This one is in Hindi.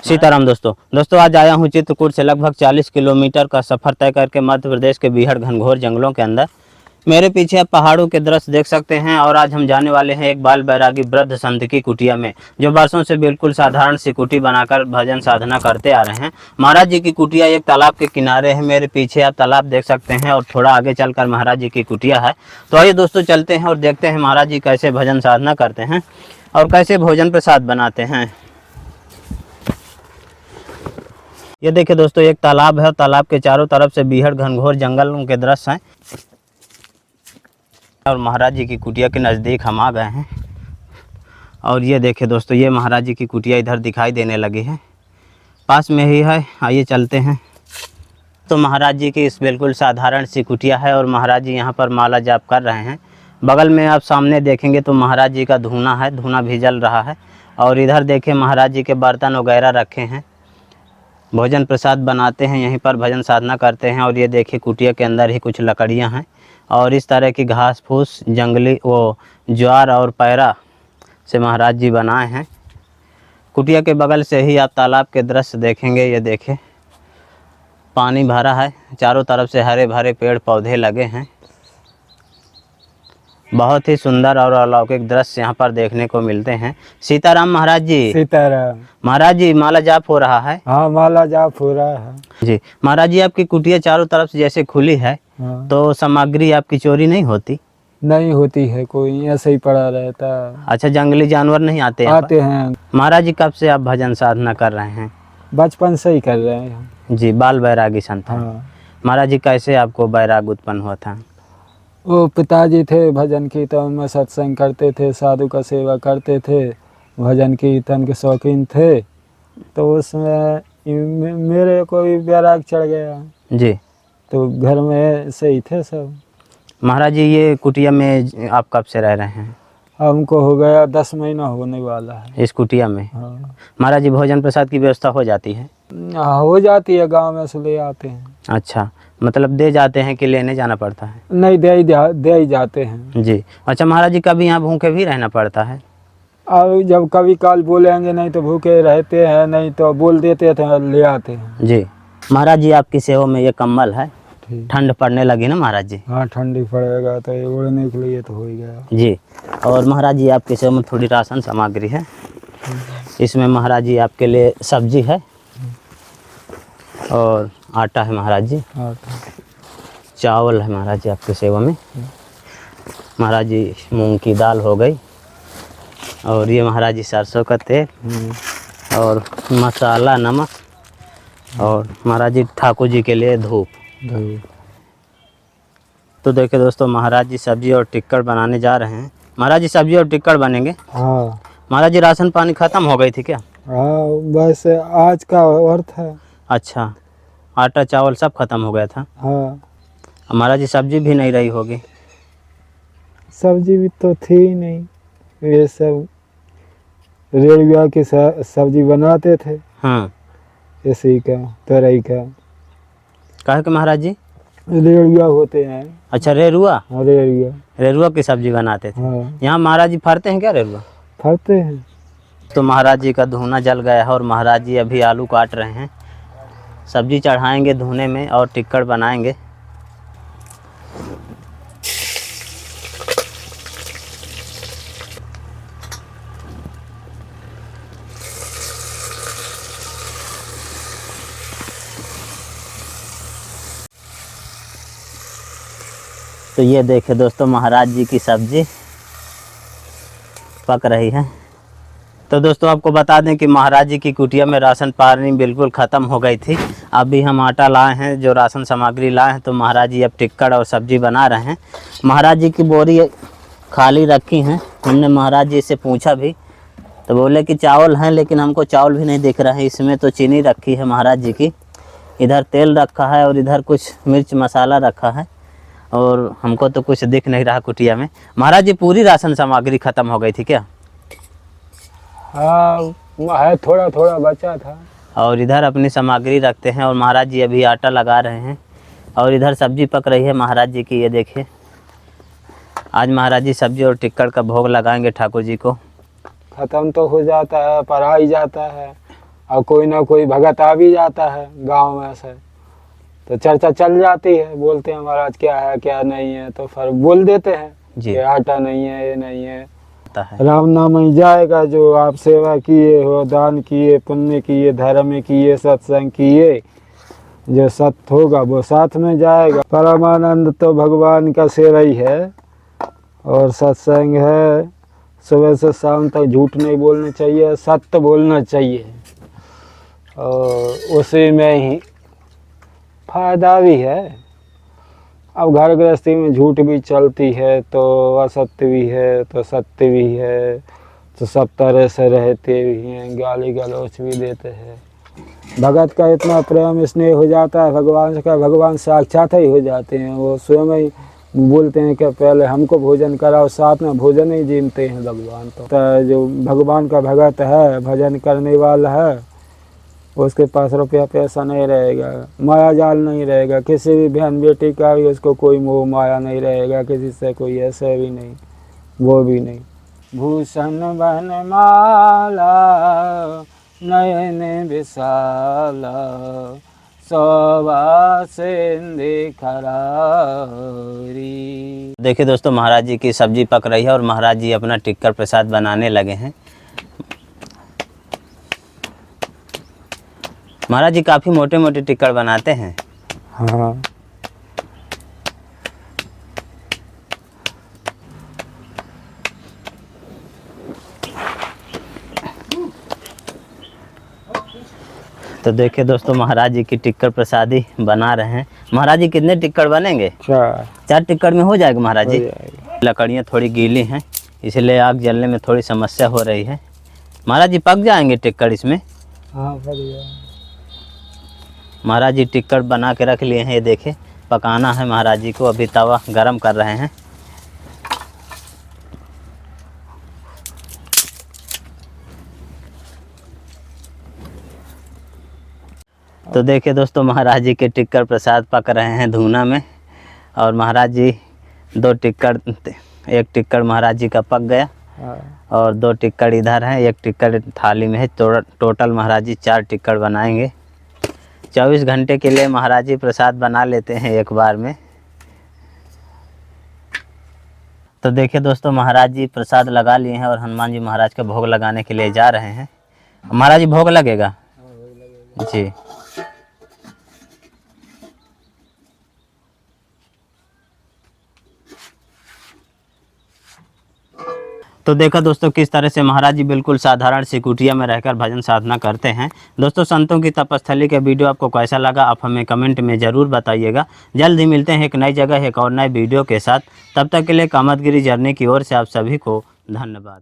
सीताराम दोस्तों आज आया हूँ चित्रकूट से लगभग 40 किलोमीटर का सफ़र तय करके मध्य प्रदेश के बीहड़ घनघोर जंगलों के अंदर। मेरे पीछे आप पहाड़ों के दृश्य देख सकते हैं और आज हम जाने वाले हैं एक बाल बैरागी वृद्ध संत की कुटिया में, जो वर्षों से बिल्कुल साधारण सी कुटी बनाकर भजन साधना करते आ रहे हैं। महाराज जी की कुटिया एक तालाब के किनारे है। मेरे पीछे आप तालाब देख सकते हैं और थोड़ा आगे चलकर महाराज जी की कुटिया है। तो आइए दोस्तों चलते हैं और देखते हैं महाराज जी कैसे भजन साधना करते हैं और कैसे भोजन प्रसाद बनाते हैं। ये देखिए दोस्तों, एक तालाब है और तालाब के चारों तरफ से बीहड़ घनघोर जंगलों के दृश्य हैं और महाराज जी की कुटिया के नज़दीक हम आ गए हैं। और ये देखिए दोस्तों, ये महाराज जी की कुटिया इधर दिखाई देने लगी है, पास में ही है। आइए चलते हैं। तो महाराज जी की इस बिल्कुल साधारण सी कुटिया है और महाराज जी यहाँ पर माला जाप कर रहे हैं। बगल में आप सामने देखेंगे तो महाराज जी का धूना है, धूना भी जल रहा है। और इधर देखिए महाराज जी के बर्तन वगैरह रखे हैं, भोजन प्रसाद बनाते हैं, यहीं पर भजन साधना करते हैं। और ये देखिए कुटिया के अंदर ही कुछ लकड़ियां हैं और इस तरह की घास फूस जंगली वो ज्वार और पैरा से महाराज जी बनाए हैं। कुटिया के बगल से ही आप तालाब के दृश्य देखेंगे। ये देखिए पानी भरा है, चारों तरफ से हरे भरे पेड़ पौधे लगे हैं। बहुत ही सुंदर और अलौकिक दृश्य यहाँ पर देखने को मिलते हैं। सीताराम महाराज जी। सीताराम महाराज जी माला जाप हो रहा है। हाँ, माला जाप हो रहा है जी महाराज जी, आपकी कुटिया चारों तरफ से जैसे खुली है, हाँ। तो सामग्री आपकी चोरी नहीं होती? नहीं होती है, कोई ऐसे ही पड़ा रहता है। अच्छा, जंगली जानवर नहीं आते यहाँ आते हैं। पर? महाराज जी कब से आप भजन साधना कर रहे हैं? बचपन से ही कर रहे हैं जी, बाल बैरागी संत हैं। हाँ। महाराज जी कैसे आपको बैराग उत्पन्न हुआ था? वो पिताजी थे, भजन कीर्तन में सत्संग करते थे, साधु का सेवा करते थे, भजन कीर्तन के शौकीन थे। तो उसमें मेरे को भी बैराग चढ़ गया जी। तो घर में से ही थे सब। महाराज जी ये कुटिया में आप कब से रह रहे हैं? हमको हो गया 10 महीना होने वाला है इस कुटिया में? हाँ। महाराज जी भोजन प्रसाद की व्यवस्था हो जाती है? हाँ, हो जाती है, गांव में से ले आते हैं। अच्छा, मतलब दे जाते हैं कि लेने जाना पड़ता है? नहीं, दे ही जाते हैं जी। अच्छा महाराज जी, कभी यहाँ भूखे भी रहना पड़ता है? और जब कभी काल बोलेंगे नहीं तो भूखे रहते हैं, नहीं तो बोल देते थे ले आते हैं। जी। महाराज जी आपकी सेवा में ये कम्बल है, ठीक। ठंड पड़ने लगी ना महाराज जी? हाँ, ठंडी पड़ेगा तो ये उड़ने के लिए तो हो ही गया जी। और महाराज जी आपकी सेवा में थोड़ी राशन सामग्री है। इसमें महाराज जी आपके लिए सब्जी है और आटा है महाराज जी, चावल है महाराज जी आपकी सेवा में। महाराज जी मूंग की दाल हो गई और ये महाराज जी सरसों का तेल और मसाला नमक, और महाराज जी ठाकुर जी के लिए धूप। तो देखिए दोस्तों, महाराज जी सब्जी और टिक्कड़ बनाने जा रहे हैं। महाराज जी सब्जी और टिक्कड़ बनेंगे। हाँ। महाराज जी राशन पानी खत्म हो गई थी क्या? हाँ, बस आज का अर्थ है। अच्छा, आटा चावल सब खत्म हो गया था। हाँ। महाराज जी सब्जी भी नहीं रही होगी? सब्जी भी तो थी ही नहीं, ये सब रेड़िया की सब्जी बनाते थे। हाँ। इसी का तराई का कहे कि महाराज जी रेड़िया होते हैं। अच्छा, रेरुआ? हाँ, रेड़िया। रेरुआ की सब्जी बनाते थे। हाँ, यहाँ महाराज जी फरते हैं क्या रेरुआ? फरते हैं। तो महाराज जी का धुना जल गया है और महाराज जी अभी आलू काट रहे हैं। सब्जी चढ़ाएंगे धुने में और टिक्कड़ बनाएंगे। तो ये देखिए दोस्तों, महाराज जी की सब्जी पक रही है। तो दोस्तों आपको बता दें कि महाराज जी की कुटिया में राशन पानी बिल्कुल ख़त्म हो गई थी। अभी हम आटा लाए हैं, जो राशन सामग्री लाए हैं, तो महाराज जी अब टिक्कड़ और सब्जी बना रहे हैं। महाराज जी की बोरी खाली रखी हैं। हमने महाराज जी से पूछा भी तो बोले कि चावल हैं, लेकिन हमको चावल भी नहीं दिख रहा है। इसमें तो चीनी रखी है महाराज जी की, इधर तेल रखा है और इधर कुछ मिर्च मसाला रखा है और हमको तो कुछ दिख नहीं रहा कुटिया में। महाराज जी पूरी राशन सामग्री ख़त्म हो गई थी क्या? हाँ, है, थोड़ा थोड़ा बचा था। और इधर अपनी सामग्री रखते हैं और महाराज जी अभी आटा लगा रहे हैं और इधर सब्जी पक रही है महाराज जी की। ये देखिए, आज महाराज जी सब्जी और टिक्कड़ का भोग लगाएंगे ठाकुर जी को। ख़त्म तो हो जाता है, पढ़ाई जाता है। और कोई ना कोई भगत आ भी जाता है गांव में से, तो चर्चा चल जाती है, बोलते हैं महाराज क्या है क्या नहीं है, तो फिर बोल देते हैं जी। कि आटा नहीं है, ये नहीं है। होता है। राम नाम ही जाएगा, जो आप सेवा किए हो, दान किए, पुण्य किए, धर्म किए, सत्संग किए, जो सत्य होगा वो साथ में जाएगा। परमानंद तो भगवान का सेवा ही है और सत्संग है। सुबह से शाम तक झूठ नहीं बोलना चाहिए, सत्य बोलना चाहिए, और उसी में ही फायदा भी है। अब घर गृहस्थी में झूठ भी चलती है, तो असत्य भी है, तो सत्य भी है, तो सब तरह से रहते भी हैं, गाली गलौच भी देते हैं। भगत का इतना प्रेम स्नेह हो जाता है भगवान का, भगवान साक्षात ही हो जाते हैं। वो स्वयं ही बोलते हैं कि पहले हमको भोजन कराओ, साथ में भोजन ही जीनते हैं भगवान। तो जो भगवान का भगत है, भजन करने वाला है, उसके पास रुपया पैसा नहीं रहेगा, माया जाल नहीं रहेगा, किसी भी बहन बेटी का भी उसको कोई मोह माया नहीं रहेगा, किसी से कोई ऐसे भी नहीं, वो भी नहीं। भूषण बन माला नयन विशाला, शोभा सिंधि खरारी। देखिए दोस्तों, महाराज जी की सब्जी पक रही है और महाराज जी अपना टिक्कर प्रसाद बनाने लगे हैं। महाराज जी काफ़ी मोटे मोटे टिक्कर बनाते हैं। हाँ, तो देखिए दोस्तों, महाराज जी की टिक्कर प्रसादी बना रहे हैं। महाराज जी कितने टिक्कर बनेंगे? 4 टिक्कर में हो जाएगा महाराज जी? लकड़ियाँ थोड़ी गीली हैं, इसलिए आग जलने में थोड़ी समस्या हो रही है। महाराज जी पक जाएंगे टिक्कर इसमें? हाँ बढ़िया। महाराज जी टिक्कर बना के रख लिए हैं, ये देखे पकाना है महाराज जी को। अभी तवा गरम कर रहे हैं। तो देखिए दोस्तों, महाराज जी के टिक्कर प्रसाद पक रहे हैं धुना में, और महाराज जी 2 टिक्कर, 1 टिक्कर महाराज जी का पक गया और 2 टिक्कर इधर हैं, 1 टिक्कर थाली में है। टोटल महाराज जी 4 टिक्कर बनाएंगे। 24 घंटे के लिए महाराज जी प्रसाद बना लेते हैं एक बार में। तो देखिए दोस्तों, महाराज जी प्रसाद लगा लिए हैं और हनुमान जी महाराज का भोग लगाने के लिए जा रहे हैं। महाराज जी भोग लगेगा जी। तो देखा दोस्तों, किस तरह से महाराज जी बिल्कुल साधारण सी कुटिया में रहकर भजन साधना करते हैं। दोस्तों, संतों की तपस्थली का वीडियो आपको कैसा लगा, आप हमें कमेंट में ज़रूर बताइएगा। जल्द ही मिलते हैं एक नई जगह एक और नए वीडियो के साथ। तब तक के लिए कामतगिरी जर्नी की ओर से आप सभी को धन्यवाद।